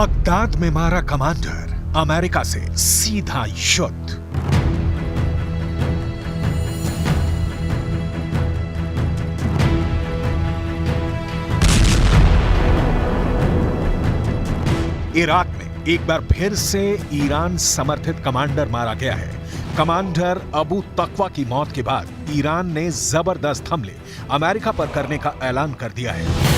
Baghdad में मारा commander, America से सीधा युद्ध। इराक में एक बार फिर से ईरान समर्थित कमांडर मारा गया है। कमांडर अबू तकवा की मौत के बाद ईरान ने जबरदस्त हमले अमेरिका पर करने का ऐलान कर दिया है।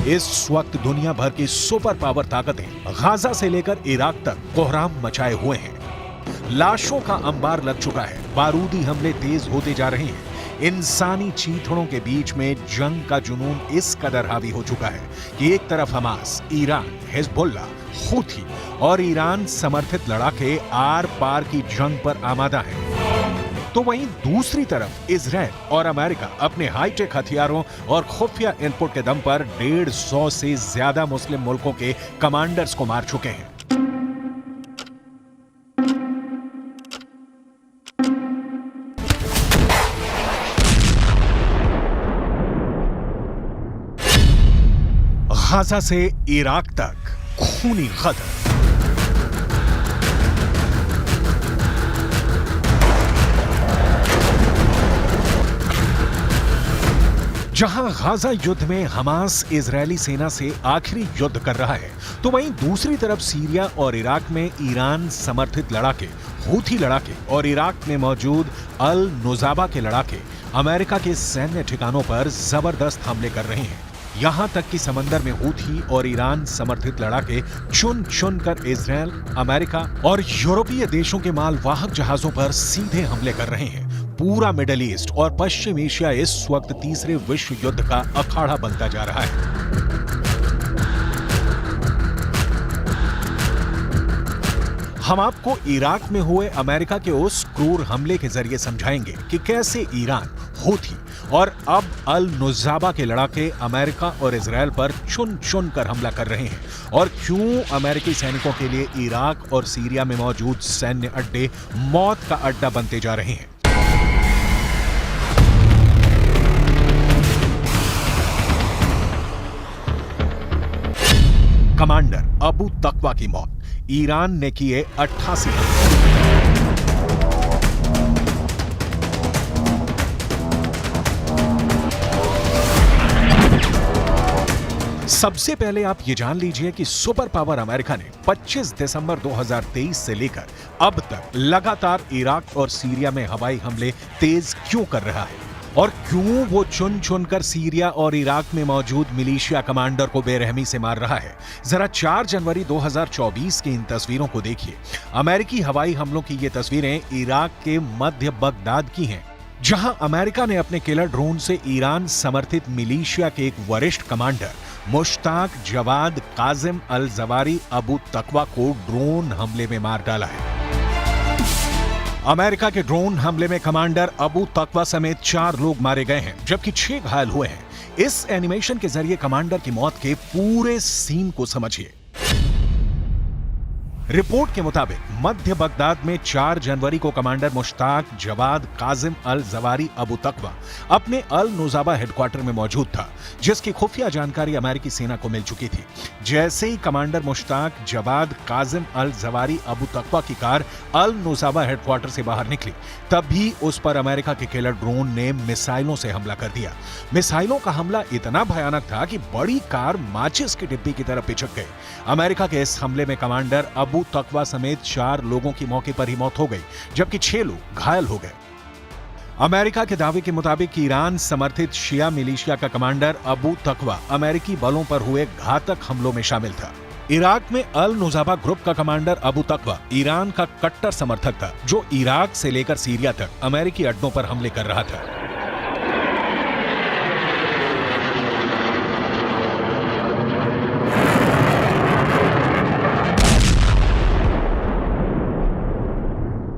इस वक्त दुनिया भर की सुपर पावर ताकतें गाजा से लेकर इराक तक कोहराम मचाए हुए हैं। लाशों का अंबार लग चुका है, बारूदी हमले तेज होते जा रहे हैं। इंसानी चीथड़ों के बीच में जंग का जुनून इस कदर हावी हो चुका है कि एक तरफ हमास, ईरान, हिजबुल्लाह, हूथी और ईरान समर्थित लड़ाके आर पार की जंग पर आमादा हैं, तो वहीं दूसरी तरफ इजराइल और अमेरिका अपने हाईटेक हथियारों और खुफिया इनपुट के दम पर 150 से ज्यादा मुस्लिम मुल्कों के कमांडर्स को मार चुके हैं। गाजा से इराक तक खूनी गदर। जहां गाजा युद्ध में हमास इजरायली सेना से आखिरी युद्ध कर रहा है, तो वहीं दूसरी तरफ सीरिया और इराक में ईरान समर्थित लड़ाके, हूथी लड़ाके और इराक में मौजूद अल नुज़ाबा के लड़ाके अमेरिका के सैन्य ठिकानों पर जबरदस्त हमले कर रहे हैं। यहां तक कि समंदर में हूथी और ईरान समर्थित लड़ाके चुन चुन कर इजराइल, अमेरिका और यूरोपीय देशों के मालवाहक जहाजों पर सीधे हमले कर रहे हैं। पूरा मिडिल ईस्ट और पश्चिम एशिया इस वक्त तीसरे विश्व युद्ध का अखाड़ा बनता जा रहा है। हम आपको इराक में हुए अमेरिका के उस क्रूर हमले के जरिए समझाएंगे कि कैसे ईरान, हूथी और अब अल नुज़ाबा के लड़ाके अमेरिका और इजराइल पर चुन चुन कर हमला कर रहे हैं और क्यों अमेरिकी सैनिकों के लिए इराक और सीरिया में मौजूद सैन्य अड्डे मौत का अड्डा बनते जा रहे हैं। कमांडर अबू तकवा की मौत, ईरान ने किए 88 सबसे पहले आप ये जान लीजिए कि सुपर पावर अमेरिका ने 25 दिसंबर 2023 से लेकर अब तक लगातार इराक और सीरिया में हवाई हमले तेज क्यों कर रहा है और क्यों वो चुन चुन कर सीरिया और इराक में मौजूद मिलिशिया कमांडर को बेरहमी से मार रहा है। जरा 4 जनवरी 2024 की इन तस्वीरों को देखिए। अमेरिकी हवाई हमलों की ये तस्वीरें इराक के मध्य बगदाद की हैं, जहां अमेरिका ने अपने किलर ड्रोन से ईरान समर्थित मिलिशिया के एक वरिष्ठ कमांडर मुश्ताक जवाद काजिम अल जवारी अबू तकवा को ड्रोन हमले में मार डाला है। अमेरिका के ड्रोन हमले में कमांडर अबू तकवा समेत 4 लोग मारे गए हैं, जबकि 6 घायल हुए हैं। इस एनिमेशन के जरिए कमांडर की मौत के पूरे सीन को समझिए। रिपोर्ट के मुताबिक मध्य बगदाद में 4 जनवरी को कमांडर मुश्ताक जवाद काजिम अल जवारी अबू तकवा अपने अल नुज़ाबा हेडक्वार्टर में मौजूद था, जिसकी खुफिया जानकारी अमेरिकी सेना को मिल चुकी थी। जैसे ही कमांडर मुश्ताक जवाद काजिम अल जवारी अबू तकवा की कार अल नुज़ाबा हेडक्वार्टर से बाहर निकली, तभी उस पर अमेरिका के किलर ड्रोन ने मिसाइलों से हमला कर दिया। मिसाइलों का हमला इतना भयानक था कि बड़ी कार माचिस की डिब्बी की तरफ पिचक गई। अमेरिका के इस हमले में कमांडर अबू तकवा समेत 4 लोगों की मौके पर ही मौत हो गई, जबकि 6 लोग घायल हो गए। अमेरिका के दावे के मुताबिक ईरान समर्थित शिया मिलिशिया का कमांडर अबू तकवा अमेरिकी बलों पर हुए घातक हमलों में शामिल था। इराक में अल नुज़ाबा ग्रुप का कमांडर अबू तकवा ईरान का कट्टर समर्थक था, जो इराक से लेकर सीरिया तक अमेरिकी अड्डों पर हमले कर रहा था।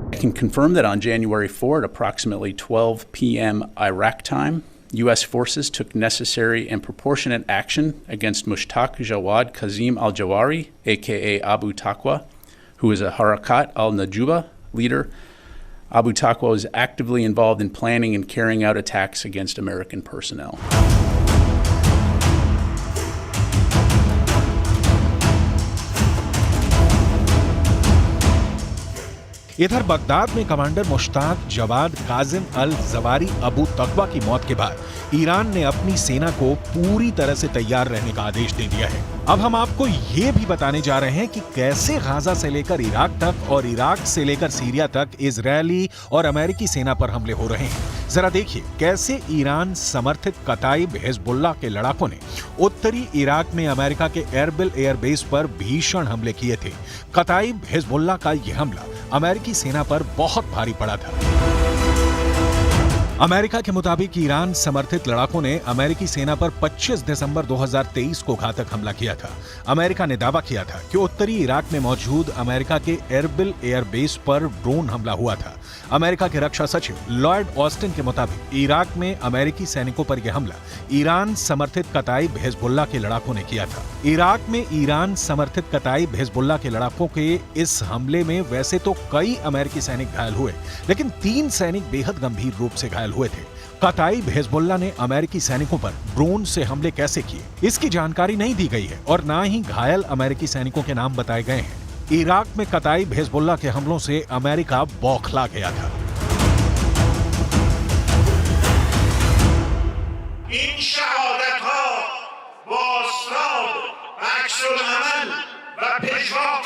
I can confirm that on January 4 at approximately 12 p.m. Iraq time, U.S. forces took necessary and proportionate action against Mushtaq Jawad Kazim al-Jawari, aka Abu Taqwa, who is a Harakat al-Najuba leader Abu Taqwa was actively involved in planning and carrying out attacks against American personnel. इधर Baghdad में commander Mushtaq Jawad Kazim अल जवारी अबू तकवा की मौत के बाद Iran ने अपनी सेना को पूरी तरह से तैयार रहने का आदेश दे दिया है। अब हम आपको ये भी बताने जा रहे हैं कि कैसे गाजा से लेकर इराक तक और इराक से लेकर सीरिया तक इजरायली और अमेरिकी सेना पर हमले हो रहे हैं। जरा देखिए कैसे ईरान समर्थित कताइब हिजबुल्लाह के लड़ाकों ने उत्तरी इराक में अमेरिका के एरबिल एयरबेस पर भीषण हमले किए थे। कताइब हिजबुल्लाह का यह हमला अमेरिकी सेना पर बहुत भारी पड़ा था। अमेरिका के मुताबिक ईरान समर्थित लड़ाकों ने अमेरिकी सेना पर 25 दिसंबर 2023 को घातक हमला किया था। अमेरिका ने दावा किया था कि उत्तरी इराक में मौजूद अमेरिका के एरबिल एयरबेस पर ड्रोन हमला हुआ था। अमेरिका के रक्षा सचिव लॉयड ऑस्टिन के मुताबिक इराक में अमेरिकी सैनिकों पर यह हमला ईरान समर्थित कताइब हिजबुल्लाह के लड़ाकों ने किया था। इराक में ईरान समर्थित कताइब हिजबुल्लाह के लड़ाकों के इस हमले में वैसे तो कई अमेरिकी सैनिक घायल हुए, लेकिन 3 सैनिक बेहद गंभीर रूप से घायल हुए थे। कताइब हिजबुल्लाह ने अमेरिकी सैनिकों पर ड्रोन से हमले कैसे किए, इसकी जानकारी नहीं दी गई है और न ही घायल अमेरिकी सैनिकों के नाम बताए गए हैं। इराक में कताइब हिजबुल्लाह के हमलों से अमेरिका बौखला गया था। इन शहादतहा व असराब अक्सुलअमल व पेशवाक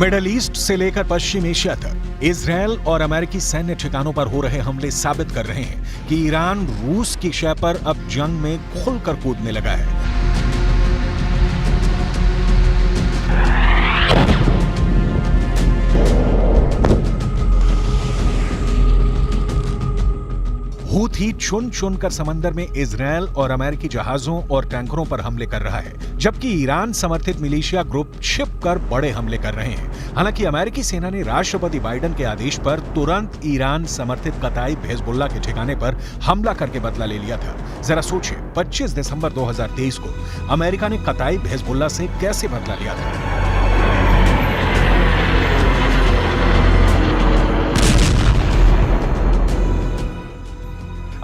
मिडल ईस्ट से लेकर पश्चिम एशिया तक इजरायल और अमेरिकी सैन्य ठिकानों पर हो रहे हमले साबित कर रहे हैं कि ईरान रूस की शय पर अब जंग में खुलकर कूदने लगा है। हूथी चुन चुनकर समंदर में इजरायल और अमेरिकी जहाजों और टैंकरों पर हमले कर रहा है, जबकि ईरान समर्थित मिलिशिया ग्रुप छिपकर बड़े हमले कर रहे हैं। हालांकि अमेरिकी सेना ने राष्ट्रपति बाइडेन के आदेश पर तुरंत ईरान समर्थित कताइब हिजबुल्लाह के ठिकाने पर हमला करके बदला ले लिया था। जरा सोचिए 25 दिसंबर 2023 को अमेरिका ने कताइब हिजबुल्लाह से कैसे बदला लिया था।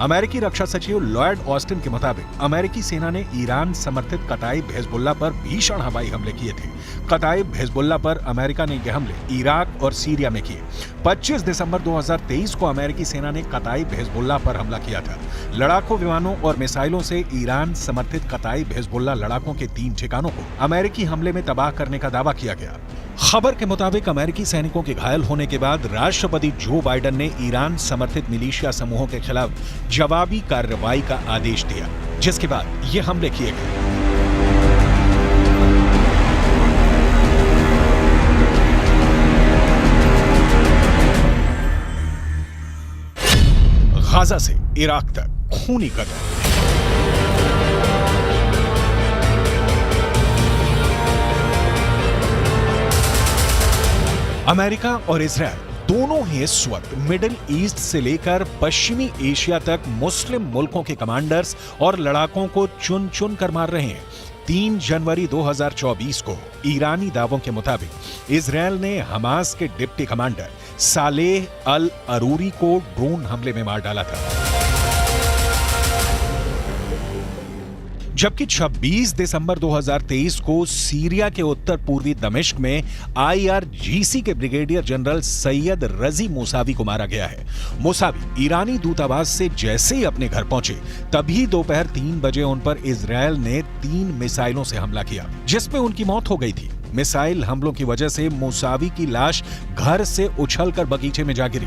अमेरिकी रक्षा सचिव लॉयड ऑस्टिन के मुताबिक अमेरिकी सेना ने ईरान समर्थित कताइब हिजबुल्लाह पर भीषण हवाई हमले किए थे। कताइब हिजबुल्लाह पर अमेरिका ने यह हमले इराक और सीरिया में किए। 25 दिसंबर 2023 को अमेरिकी सेना ने कताइब हिजबुल्लाह पर हमला किया था। लड़ाकू विमानों और मिसाइलों से ईरान समर्थित कताइब हिजबुल्लाह लड़ाकों के 3 ठिकानों को अमेरिकी हमले में तबाह करने का दावा किया गया। खबर के मुताबिक अमेरिकी सैनिकों के घायल होने के बाद राष्ट्रपति जो बाइडेन ने ईरान समर्थित मिलिशिया समूहों के खिलाफ जवाबी कार्रवाई का आदेश दिया, जिसके बाद ये हमले किए गए। गाजा से इराक तक खूनी कदम। अमेरिका और इजरायल दोनों ही इस वक्त मिडिल ईस्ट से लेकर पश्चिमी एशिया तक मुस्लिम मुल्कों के कमांडर्स और लड़ाकों को चुन चुन कर मार रहे हैं। 3 जनवरी 2024 को ईरानी दावों के मुताबिक इजरायल ने हमास के डिप्टी कमांडर सालेह अल अरूरी को ड्रोन हमले में मार डाला था, जबकि 26 दिसंबर 2023 को सीरिया के उत्तर पूर्वी दमिश्क में IRGC के ब्रिगेडियर जनरल सैयद रजी मूसावी को मारा गया है। मूसावी ईरानी दूतावास से जैसे ही अपने घर पहुंचे तभी दोपहर 3 बजे उन पर इजरायल ने 3 मिसाइलों से हमला किया, जिसमें उनकी मौत हो गई थी। मिसाइल हमलों की वजह से मूसावी की लाश घर से उछलकर बगीचे में जा गिरी।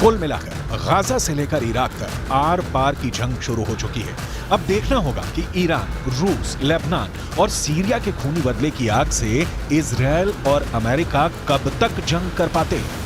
कुल मिलाकर गाजा से लेकर इराक तक आर पार की जंग शुरू हो चुकी है। अब देखना होगा कि ईरान, रूस, लेबनान और सीरिया के खूनी बदले की आग से इजरायल और अमेरिका कब तक जंग कर पाते हैं।